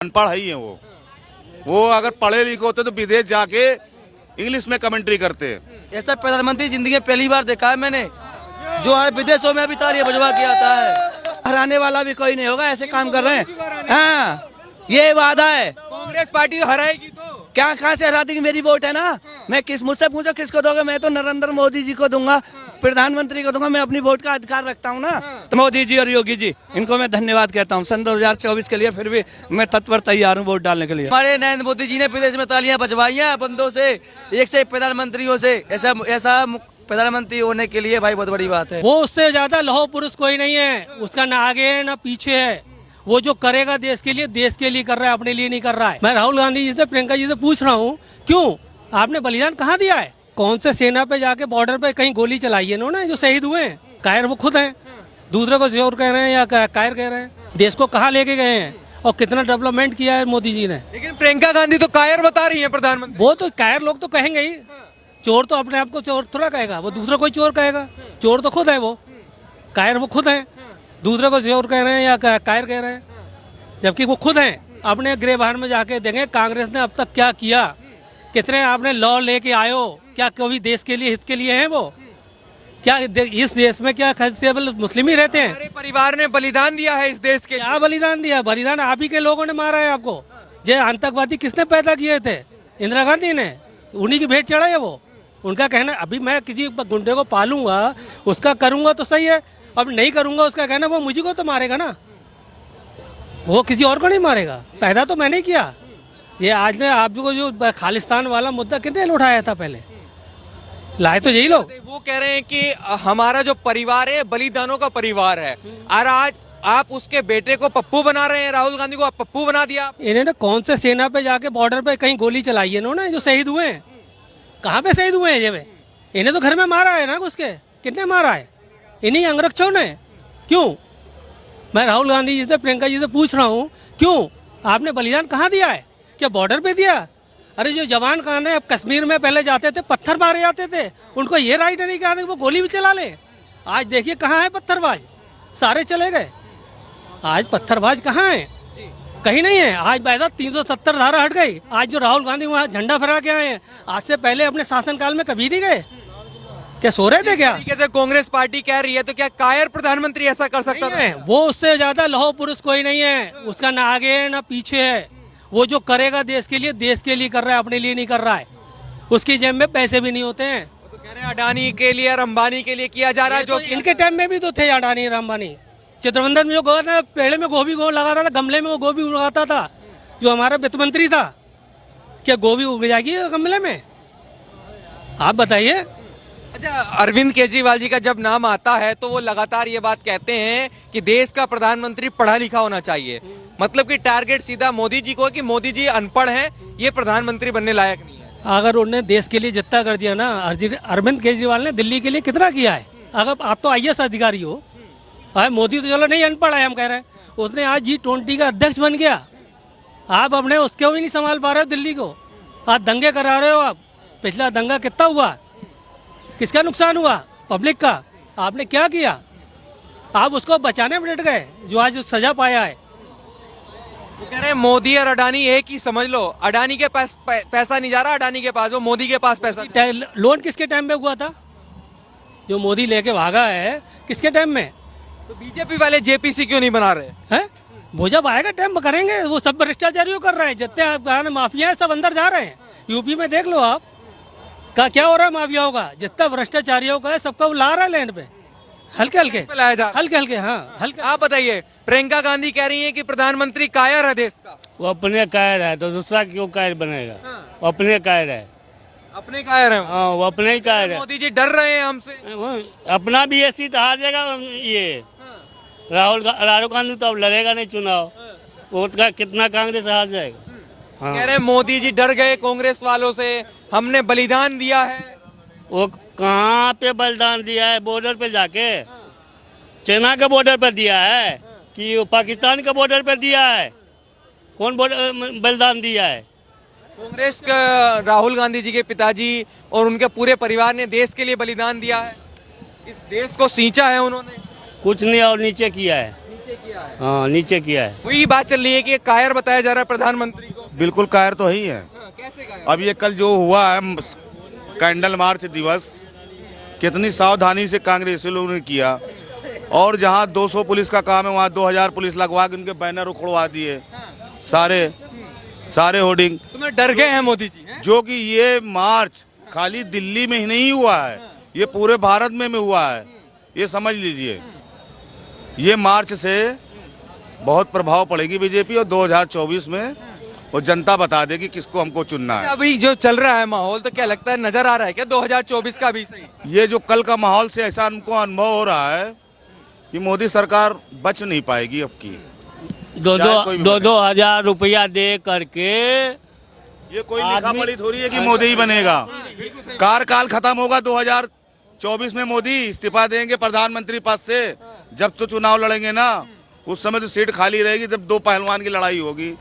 अनपढ़ ही है वो अगर पढ़े लिखे होते तो विदेश जाके इंग्लिश में कमेंट्री करते। ऐसा प्रधानमंत्री जिंदगी में पहली बार देखा है मैंने, जो हर विदेशों में भी तालियां बजवा के आता है। हराने वाला भी कोई नहीं होगा, ऐसे काम कर रहे हैं। हाँ, ये वादा है। कांग्रेस पार्टी तो हराएगी तो क्या कहाँ से हरा देगी? मेरी वोट है ना। मैं मुझसे पूछो किसको दोगे? मैं तो नरेंद्र मोदी जी को दूंगा, प्रधानमंत्री को दूंगा। मैं अपनी वोट का अधिकार रखता हूँ ना। तो मोदी जी और योगी जी, इनको मैं धन्यवाद कहता हूँ। सन 2024 के लिए फिर भी मैं तत्पर तैयार हूँ वोट डालने के लिए। हमारे नरेंद्र मोदी जी ने विदेश में तालियां बजवाई हैं बंदों से, एक से प्रधानमंत्रियों से। ऐसा प्रधानमंत्री होने के लिए भाई बहुत बड़ी बात है। वो उससे ज्यादा लौह पुरुष कोई नहीं है, उसका ना आगे है ना पीछे है। वो जो करेगा देश के लिए कर रहा है, अपने लिए नहीं कर रहा है। मैं राहुल गांधी जी से, प्रियंका जी से पूछ रहा हूँ, क्यों आपने बलिदान कहाँ दिया है? कौन से सेना पे जाके बॉर्डर पे कहीं गोली चलाई है इन्होंने? जो शहीद हुए हैं, कायर वो खुद हैं। दूसरे को जोर कह रहे हैं या कायर कह रहे हैं। देश को कहाँ लेके गए हैं और कितना डेवलपमेंट किया है मोदी जी ने। लेकिन प्रियंका गांधी तो कायर बता रही है प्रधानमंत्री। वो तो कायर लोग तो कहेंगे ही। चोर तो अपने आप को चोर थोड़ा कहेगा, वो दूसरा कोई चोर कहेगा। चोर तो खुद है, वो कायर वो खुद है। दूसरे को चोर कह रहे हैं या कायर कह रहे हैं, जबकि वो खुद हैं। अपने गृह बाहर में जाके देखें कांग्रेस ने अब तक क्या किया। कितने आपने लॉ लेके आयो, क्या कभी देश के लिए हित के लिए हैं वो? क्या इस देश में क्या केवल मुस्लिम ही रहते हैं? हमारे परिवार ने बलिदान दिया है इस देश के। क्या बलिदान दिया? बलिदान आप ही के लोगों ने मारा है आपको। ये आतंकवादी किसने पैदा किए थे? इंदिरा गांधी ने। उन्हीं की भेंट चढ़ा है वो। उनका कहना अभी मैं किसी गुंडे को पालूंगा, उसका करूंगा तो सही है, अब नहीं करूंगा उसका कहना वो मुझे को तो मारेगा ना, वो किसी और को नहीं मारेगा। पैदा तो मैंने किया। ये आज ने आपको जो खालिस्तान वाला मुद्दा कितने उठाया था? पहले लाए तो यही लोग। वो कह रहे हैं कि हमारा जो परिवार है बलिदानों का परिवार है, और आज आप उसके बेटे को पप्पू बना रहे हैं। राहुल गांधी को आप पप्पू बना दिया। इन्होंने कौन से सेना पे जाके बॉर्डर पे कहीं गोली चलाई है इन्होंने? जो शहीद हुए हैं, कहाँ पे शहीद हुए हैं ये? इन्हें तो घर में मारा है ना उसके। कितने मारा है? इन्हीं अंगरक्षों ने। क्यों? मैं राहुल गांधी जी से, प्रियंका जी से पूछ रहा हूँ, क्यों आपने बलिदान कहाँ दिया है? क्या बॉर्डर पे दिया? अरे जो जवान कहाँ है, अब कश्मीर में पहले जाते थे पत्थर मारे जाते थे, उनको ये राइट नहीं कहा वो गोली भी चला ले। आज देखिए कहाँ है पत्थरबाज, सारे चले गए। आज पत्थरबाज कहाँ है? कहीं नहीं है। आज बायदा 370 धारा हट गई। आज जो राहुल गांधी वहाँ झंडा फहरा के आए हैं, आज से पहले अपने शासनकाल में कभी नहीं गए। क्या सो रहे थे क्या? जैसे कांग्रेस पार्टी कह रही है, तो क्या कायर प्रधानमंत्री ऐसा कर सकता है? वो उससे ज्यादा लौह पुरुष कोई नहीं है, उसका ना आगे है ना पीछे है। वो जो करेगा देश के लिए कर रहा है, अपने लिए नहीं कर रहा है। उसकी जेब में पैसे भी नहीं होते हैं। तो कह रहे हैं अडानी के लिए और अंबानी के लिए किया जा रहा है। जो तो इनके टाइम में भी तो थे अडानी और अंबानी। चित्रबंधन में जो गो था, पेड़ में गोभी लगा रहा था, गमले में वो गोभी उगाता था, जो हमारा वित्त मंत्री था। क्या गोभी उग जाएगी गमले में? आप बताइए। अच्छा, अरविंद केजरीवाल जी का जब नाम आता है तो वो लगातार ये बात कहते हैं कि देश का प्रधानमंत्री पढ़ा लिखा होना चाहिए। मतलब कि टारगेट सीधा मोदी जी को, कि मोदी जी अनपढ़ हैं, ये प्रधानमंत्री बनने लायक नहीं है। अगर उन्होंने देश के लिए जितना कर दिया ना, अरविंद केजरीवाल ने दिल्ली के लिए कितना किया है? अगर आप तो IAS अधिकारी हो, मोदी तो चलो नहीं अनपढ़ है हम कह रहे हैं, उसने आज G20 का अध्यक्ष बन गया। आप अपने उसके भी नहीं संभाल पा रहे हो दिल्ली को। आज दंगे करा रहे हो आप। पिछला दंगा कितना हुआ? किसका नुकसान हुआ? पब्लिक का। आपने क्या किया? आप उसको बचाने में डट गए, जो आज सजा पाया है। वो कह रहे हैं मोदी और अडानी एक ही समझ लो। अडानी के पास पैसा नहीं जा रहा अडानी के पास, वो मोदी के पास पैसा। लोन किसके टाइम में हुआ था? जो मोदी लेके भागा है, किसके टाइम में? तो बीजेपी वाले JPC क्यों नहीं बना रहे हैं? वो जब आएगा टाइम करेंगे। वो सब भ्रष्टाचारियों कर रहे हैं, जितने माफिया है सब अंदर जा रहे हैं। यूपी में देख लो आप का क्या हो रहा है माफियाओं का। जितना भ्रष्टाचारियों का है सबका वो ला रहा है लैंड पे, हल्के हल्के। हाँ हल्के। आप बताइए, प्रियंका गांधी कह रही है कि प्रधानमंत्री कायर है देश का। वो अपने कायर है तो दूसरा क्यों कायर बनेगा? वो अपने कायर है। अपने कायर है। हाँ, वो अपने ही कायर है। मोदी जी डर रहे हैं हमसे। अपना भी ये सीट हार जाएगा। ये राहुल गांधी तो अब लड़ेगा नहीं चुनाव। वो कितना कांग्रेस हार जाएगा। हाँ। कह रहे हैं मोदी जी डर गए कांग्रेस वालों से, हमने बलिदान दिया है। वो कहाँ पे बलिदान दिया है? बॉर्डर पे जाके चाइना के बॉर्डर पे दिया है कि वो पाकिस्तान के बॉर्डर पे दिया है? कौन बलिदान दिया है? कांग्रेस का राहुल गांधी जी के पिताजी और उनके पूरे परिवार ने देश के लिए बलिदान दिया है। इस देश को सींचा है उन्होंने। कुछ नहीं और नीचे किया है। नीचे किया। हाँ नीचे किया है। वही बात चल रही है कि कायर बताया जा रहा है प्रधानमंत्री को। बिल्कुल कायर तो है ही है। कैसे कायर? अब ये कल जो हुआ है कैंडल मार्च दिवस, कितनी सावधानी से कांग्रेसी लोगों ने किया, और जहाँ 200 पुलिस का काम है वहाँ 2000 पुलिस लगवा के उनके बैनर उखड़वा दिए, सारे होर्डिंग। तुम्हें डर गए हैं मोदी जी हैं? जो कि ये मार्च खाली दिल्ली में ही नहीं हुआ है, ये पूरे भारत में हुआ है, ये समझ लीजिए। ये मार्च से बहुत प्रभाव पड़ेगी बीजेपी, और 2024 में वो जनता बता देगी किसको हमको चुनना है। अभी जो चल रहा है माहौल, तो क्या लगता है, नजर आ रहा है क्या 2024 का भी सही? ये जो कल का माहौल से ऐसा हमको अनुभव हो रहा है कि मोदी सरकार बच नहीं पाएगी अब की। दो हजार रुपया दे करके ये कोई लिखा पढ़ी थोड़ी है कि मोदी ही बनेगा। कार्यकाल खत्म होगा 2024 में, मोदी इस्तीफा देंगे प्रधानमंत्री पद से। जब तो चुनाव लड़ेंगे ना, उस समय तो सीट खाली रहेगी, जब दो पहलवान की लड़ाई होगी,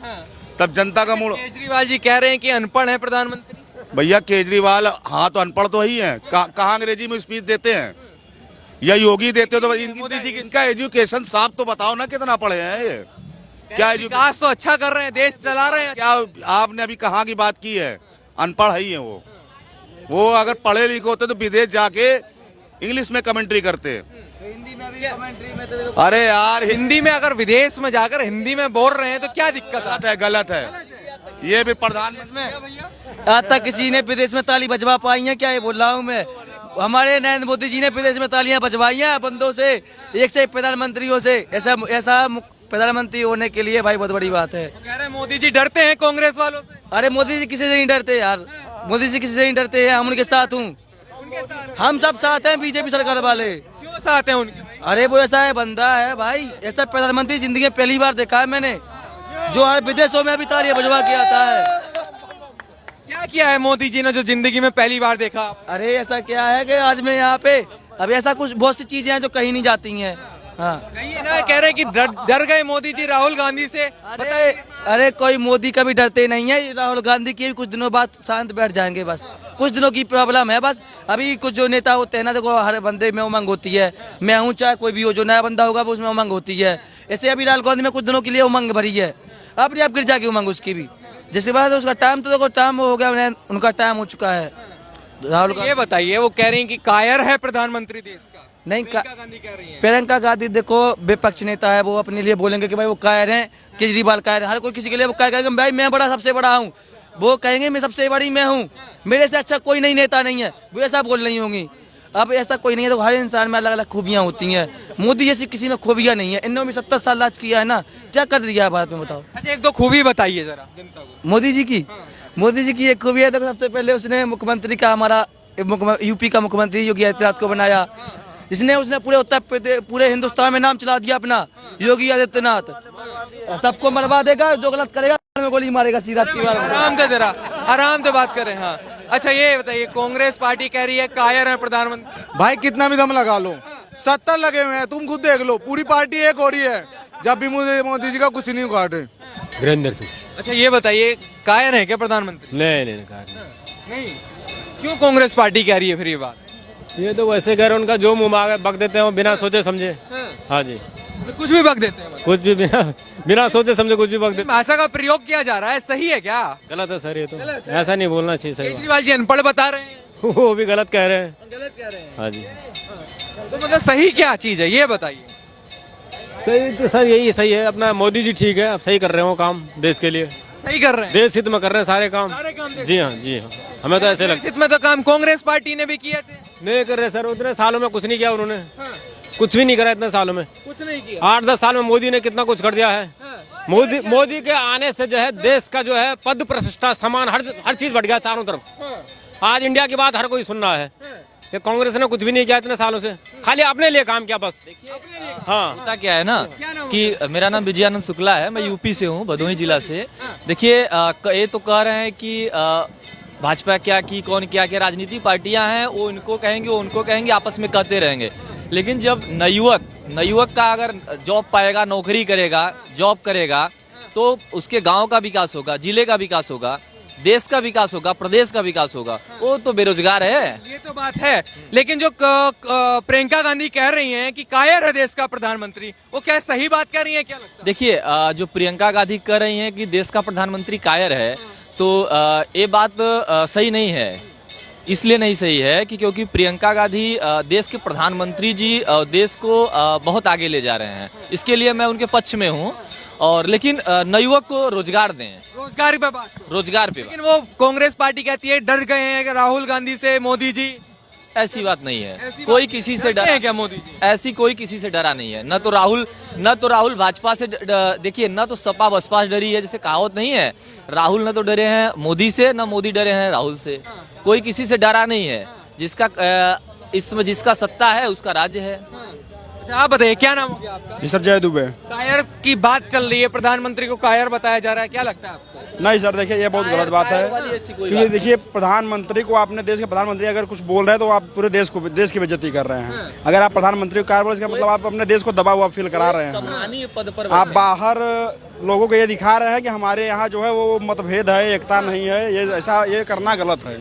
तब जनता का मूड। केजरीवाल जी कह रहे हैं कि अनपढ़ है प्रधानमंत्री। भैया केजरीवाल हाँ तो अनपढ़ तो ही है, कहाँ अंग्रेजी में स्पीच देते हैं या योगी देते हो? तो मोदी जी इनका एजुकेशन साफ तो बताओ ना, कितना पढ़े हैं ये? क्या विकास तो अच्छा कर रहे हैं, देश चला रहे हैं। क्या आपने अभी कहाँ की बात की है? अनपढ़ ही है वो अगर पढ़े लिखे होते तो विदेश जाके इंग्लिश में कमेंट्री करते। अरे यार हिंदी में अगर विदेश में जाकर हिंदी में बोल रहे हैं तो क्या दिक्कत है? गलत है। ये भी प्रधानमंत्री आज तक किसी ने विदेश में ताली बजवा पाई है क्या? ये बोल रहा हूँ मैं। हमारे नरेंद्र मोदी जी ने विदेश में तालियां बजवाई हैं बंदों से, एक से प्रधानमंत्रियों से। ऐसा प्रधानमंत्री होने के लिए भाई बहुत बड़ी बात है। कह रहे हैं मोदी जी डरते हैं कांग्रेस वालों से। अरे मोदी जी किसी से नहीं डरते यार, मोदी जी किसी से नहीं डरते हैं। हम उनके साथ हूँ, हम सब साथ हैं बीजेपी सरकार वाले। क्यों साथ हैं उनके? अरे वो ऐसा है बंदा है भाई, ऐसा प्रधानमंत्री जिंदगी में पहली बार देखा है मैंने, जो हर विदेशों में भी तालियां बजवा के आता है। क्या किया है मोदी जी ने जो जिंदगी में पहली बार देखा? अरे ऐसा क्या है कि आज मैं यहाँ पे, अब ऐसा कुछ बहुत सी चीजें हैं जो कहीं नहीं जाती हैं। हाँ कहिए ना, कह रहे हैं कि डर गए मोदी जी राहुल गांधी से। अरे कोई मोदी कभी डरते नहीं है। राहुल गांधी की भी कुछ दिनों बाद शांत बैठ जाएंगे, बस कुछ दिनों की प्रॉब्लम है बस। अभी कुछ जो नेता होते हैं ना, देखो हर बंदे में उमंग होती है। मैं हूँ चाहे कोई भी हो, जो नया बंदा होगा वो उसमें उमंग होती है। ऐसे अभी राहुल गांधी में कुछ दिनों के लिए उमंग भरी है, अपने आप गिर जाएगी उमंग उसकी भी। जिसके बाद उसका टाइम तो देखो टाइम हो गया, उनका टाइम हो चुका है। राहुल ये बताइए, वो कह रही हैं कि कायर है प्रधानमंत्री देश का। नहीं, गांधी कह रही हैं। प्रियंका गांधी देखो विपक्ष नेता है, वो अपने लिए बोलेंगे कि भाई वो कायर हैं, केजरीवाल कायर है। हर कोई किसी के लिए वो कायर कहेगा भाई मैं बड़ा सबसे बड़ा हूँ, वो कहेंगे मैं सबसे बड़ी मैं हूँ, मेरे से अच्छा कोई नहीं नेता नहीं है, वो ऐसा बोल रही होंगी। अब ऐसा कोई नहीं है, तो हर इंसान में अलग अलग खूबियाँ होती हैं। मोदी जैसी किसी में खूबियाँ नहीं है। इन्होंने भी 70 साल राज किया है ना, क्या कर दिया है भारत में बताओ? अच्छा एक दो खूबी बताइए जरा जनता को मोदी जी की एक खूबी है। देखो सबसे पहले उसने मुख्यमंत्री का, हमारा यूपी का मुख्यमंत्री योगी आदित्यनाथ को बनाया, जिसने उसने पूरे हिंदुस्तान में नाम चला दिया अपना, योगी आदित्यनाथ। सबको मरवा देगा, जो गलत करेगा में गोली मारेगा सीधा। आराम से जरा आराम से बात करें। हाँ अच्छा ये बताइए, कांग्रेस पार्टी कह रही है कायर है प्रधानमंत्री। भाई कितना भी दम लगा लो, 70 लगे हुए हैं, तुम खुद देख लो, पूरी पार्टी एक हो रही है। जब भी मुझे मोदी जी का कुछ नहीं उखाड़े। वीरेंद्र सिंह। अच्छा ये बताइए, कायर है क्या प्रधानमंत्री? नहीं नहीं। क्यों कांग्रेस पार्टी कह रही है फिर ये बात? ये तो वैसे कह रहे हैं, उनका जो मुंह मांगे बक देते हैं, वो बिना सोचे समझे। हाँ जी, तो कुछ भी बक देते हैं, कुछ भी बिना सोचे समझे कुछ भी बक देते। भाषा का प्रयोग किया जा रहा है, सही है क्या? गलत है सर, ये तो ऐसा नहीं बोलना चाहिए। सही केजरीवाल जी अनपढ़ बता रहे हैं, वो भी गलत कह रहे हैं। गलत कह रहे हैं। हाँ जी, तो मतलब सही क्या चीज है ये बताइए। सही तो सर यही सही है, अपना मोदी जी ठीक है, अब सही कर रहे हो काम देश के लिए, सही कर रहे हैं, देश हित में कर रहे हैं सारे काम। जी हाँ जी हाँ, हमें तो ऐसे लगता है। इसमें तो काम कांग्रेस पार्टी ने भी किए थे। नहीं कर रहे सर, उतने सालों में कुछ नहीं किया उन्होंने। कुछ भी नहीं करा इतने सालों में, कुछ नहीं किया। 8-10 साल में मोदी ने कितना कुछ कर दिया है। मोदी के आने से जो है देश का जो है पद प्रतिष्ठा समान हर चीज बढ़ गया चारों तरफ। आज इंडिया की बात हर कोई सुन रहा है। ये कांग्रेस ने कुछ भी नहीं किया इतने सालों से, खाली अपने लिए काम किया बस। हाँ क्या है ना कि मेरा नाम विजयानंद शुक्ला है, मैं यूपी से हूँ, भदोही जिला से। देखिए ये तो कह रहे हैं कि भाजपा क्या की कौन क्या क्या राजनीतिक पार्टियां हैं, वो इनको कहेंगे आपस में कहते रहेंगे। लेकिन जब नवयुवक का अगर जॉब पाएगा, नौकरी करेगा, जॉब करेगा, तो उसके गांव का विकास होगा, जिले का विकास होगा, देश का विकास होगा, प्रदेश का विकास होगा। वो तो बेरोजगार है। ये तो तो बात है, लेकिन जो प्रियंका गांधी कह रही हैं कि कायर है देश का प्रधानमंत्री, वो क्या सही बात कह रही हैं, क्या लगता है? देखिए जो प्रियंका गांधी कह रही हैं कि देश का प्रधानमंत्री कायर है, तो ये बात सही नहीं है। इसलिए नहीं सही है कि क्योंकि प्रियंका गांधी देश के प्रधानमंत्री जी देश को बहुत आगे ले जा रहे हैं। इसके लिए मैं उनके पक्ष में हूँ। और लेकिन नवयुवक को रोजगार दें, रोजगार पे बात करो। रोजगार पे। लेकिन वो कांग्रेस पार्टी कहती है डर गए हैं कि राहुल गांधी से मोदी जी। ऐसी बात नहीं है, ऐसी कोई बात किसी नहीं। से डरते हैं डरा, क्या मोदी जी? ऐसी कोई किसी से डरा नहीं है। न तो राहुल भाजपा से देखिए, न तो सपा बसपा से डरी है, जैसे कहावत नहीं है। राहुल न तो डरे हैं मोदी से, न मोदी डरे हैं राहुल से। कोई किसी से डरा नहीं है। इसमें जिसका सत्ता है उसका राज्य है। अच्छा, आप बताइए क्या नाम हो गया आपका? जी सर, जय दुबे। कायर की बात चल रही है, प्रधानमंत्री को कायर बताया जा रहा है, क्या लगता है आपको? नहीं सर, देखिए ये बहुत गलत बात है। क्योंकि देखिए, प्रधानमंत्री को, आपने देश के प्रधानमंत्री अगर कुछ बोल रहे हैं तो आप पूरे देश की बेइज्जती कर रहे हैं। अगर आप प्रधानमंत्री को कायर बोल, इसका मतलब आप अपने देश को दबा हुआ फील करा रहे हैं। सम्मानीय पद पर आप बाहर लोगों को ये दिखा रहे हैं कि हमारे यहाँ जो है वो मतभेद है, एकता नहीं है। ये करना गलत है,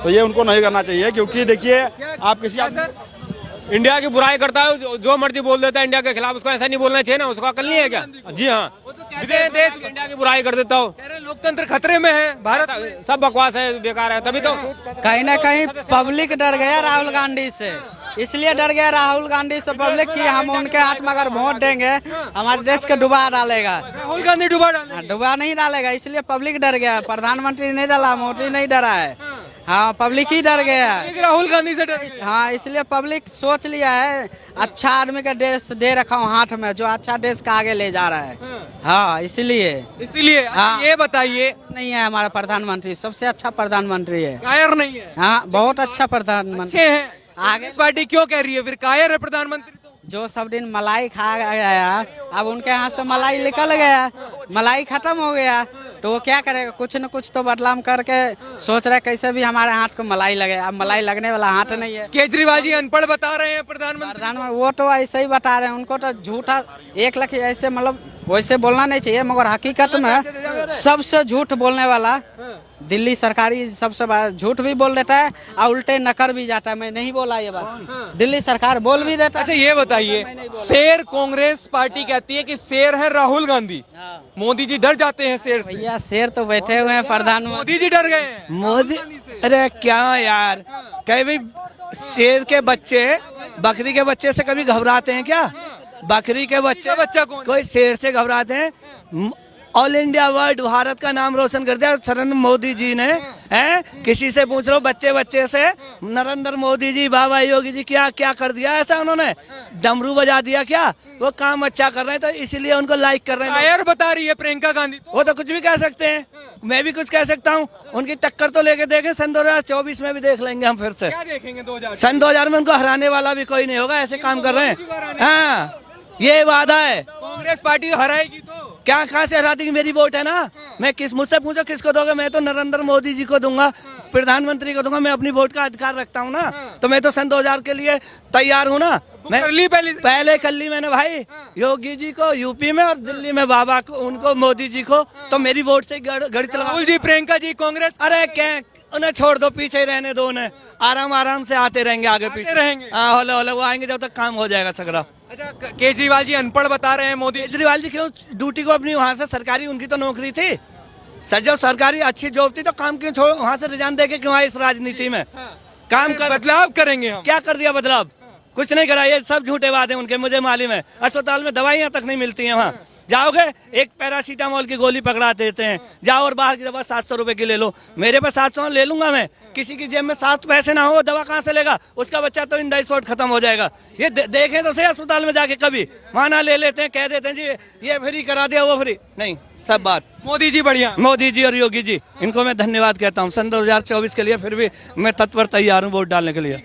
तो ये उनको नहीं करना चाहिए। क्योंकि देखिए, आप किसी इंडिया की बुराई करता है, जो मर्जी बोल देता है इंडिया के खिलाफ, उसको ऐसा नहीं बोलना चाहिए ना। उसको अकल नहीं है क्या? जी हाँ, देश इंडिया की बुराई कर देता हो। कह रहे हैं लोकतंत्र खतरे में है, भारत में। सब बकवास है, बेकार है। तभी तो कहीं ना कहीं पब्लिक डर गया राहुल गांधी से, इसलिए डर गया राहुल गांधी से पब्लिक कि हम उनके हाथ में अगर वोट देंगे हमारे देश को डुबा डालेगा। राहुल गांधी डुबा डाले, डुबा नहीं डालेगा, इसलिए पब्लिक डर गया। प्रधानमंत्री नहीं डरा, मोदी नहीं डरा है, हाँ पब्लिक ही डर गया है। राहुल गांधी से डर। हाँ, इसलिए पब्लिक सोच लिया है अच्छा आदमी का देश दे रखा हूँ हाथ में, जो अच्छा देश का आगे ले जा रहा है। हाँ, इसलिए हाँ। ये बताइए, नहीं है हमारा प्रधानमंत्री सबसे अच्छा प्रधानमंत्री है। कायर नहीं है? हाँ, बहुत अच्छा प्रधानमंत्री अच्छे हैं। आगे इस पार्टी क्यों कह रही है फिर कायर है प्रधानमंत्री? तो जो सब दिन मलाई खा गया, अब उनके हाथ से मलाई निकल गया, मलाई खत्म हो गया, तो वो क्या करेगा? कुछ न कुछ तो बदलाव करके सोच रहे कैसे भी हमारे हाथ को मलाई लगे। अब मलाई लगने वाला हाथ नहीं है। केजरीवाल जी अनपढ़ बता रहे हैं प्रधानमंत्री। वो तो ऐसे ही बता रहे हैं, उनको तो झूठा 1 लाख ऐसे, मतलब वैसे बोलना नहीं चाहिए, मगर हकीकत में सबसे झूठ बोलने वाला दिल्ली सरकारी सबसे झूठ भी बोल देता है और उल्टे नकर भी जाता है। मैं नहीं बोला ये बात, दिल्ली सरकार बोल भी देता है। अच्छा, ये बताइए, शेर कांग्रेस पार्टी कहती है कि शेर है राहुल गांधी, मोदी जी डर जाते हैं शेर से। भैया शेर तो बैठे हुए हैं प्रधानमंत्री। मोदी जी डर गए हैं। मोदी, अरे क्या यार, कहीं भी शेर के बच्चे बकरी के बच्चे से कभी घबराते हैं क्या? बकरी के बच्चा कौन? कोई शेर से घबराते हैं? ऑल इंडिया वर्ल्ड भारत का नाम रोशन कर दिया नरेंद्र मोदी जी ने, हैं? किसी से पूछ लो बच्चे से, नरेंद्र मोदी जी, बाबा योगी जी क्या क्या कर दिया ऐसा उन्होंने? डमरू बजा दिया क्या? वो काम अच्छा कर रहे हैं तो इसीलिए उनको लाइक कर रहे हैं। कायर बता रही है प्रियंका गांधी। वो तो कुछ भी कह सकते हैं, मैं भी कुछ कह सकता हूँ। उनकी टक्कर तो लेके देखें, सन 2024 में भी देख लेंगे हम फिर से। क्या देखेंगे 2000? सन 2000 में उनको हराने वाला भी कोई नहीं होगा, ऐसे काम कर रहे हैं। हाँ, ये वादा है। कांग्रेस पार्टी तो हराएगी तो क्या, कहाँ से हरा देगी? मेरी वोट है ना। मैं मुझसे पूछो किसको दोगे? मैं तो नरेंद्र मोदी जी को दूंगा, प्रधानमंत्री को दूंगा। मैं अपनी वोट का अधिकार रखता हूँ ना, तो मैं तो सन 2000 के लिए तैयार हूँ ना। मैं पहले कर ली मैंने भाई, योगी जी को यूपी में और दिल्ली में बाबा को, उनको मोदी जी को, तो मेरी वोट से गड़ी चला। राहुल जी, प्रियंका जी कांग्रेस। अरे क्या, उन्हें छोड़ दो, पीछे ही रहने दो उन्हें, आराम से आते रहेंगे, आगे पीछे रहेंगे। हाँ, होले वो आएंगे जब तक काम हो जाएगा सगरा। अच्छा, केजरीवाल जी अनपढ़ बता रहे हैं मोदी। केजरीवाल जी क्यों ड्यूटी को अपनी वहाँ से, सरकारी उनकी तो नौकरी थी, जब सरकारी अच्छी जॉब थी तो काम क्यों छोड़, वहाँ से रिजाइन देके क्यों आए इस राजनीति में? काम कर, बदलाव करेंगे हम। क्या कर दिया बदलाव? कुछ नहीं करा, ये सब झूठे वादे उनके, मुझे मालूम है। अस्पताल में दवाइयाँ तक नहीं मिलती हैं वहाँ। जाओगे, एक पैरासीटामोल की गोली पकड़ा देते हैं, जाओ और बाहर की दवा 700 रुपए की ले लो। मेरे पे 700 ले लूंगा मैं, किसी की जेब में 7 पैसे ना हो, दवा कहाँ से लेगा? उसका बच्चा तो इन द स्पॉट खत्म हो जाएगा। ये देखें तो सही अस्पताल में जाके, कभी माना ले लेते हैं, कह देते हैं जी ये फ्री करा दिया, वो फ्री नहीं। सब बात मोदी जी बढ़िया, मोदी जी और योगी जी, इनको मैं धन्यवाद कहता हूँ। सन 2024 के लिए फिर भी मैं तत्पर तैयार हूँ वोट डालने के लिए।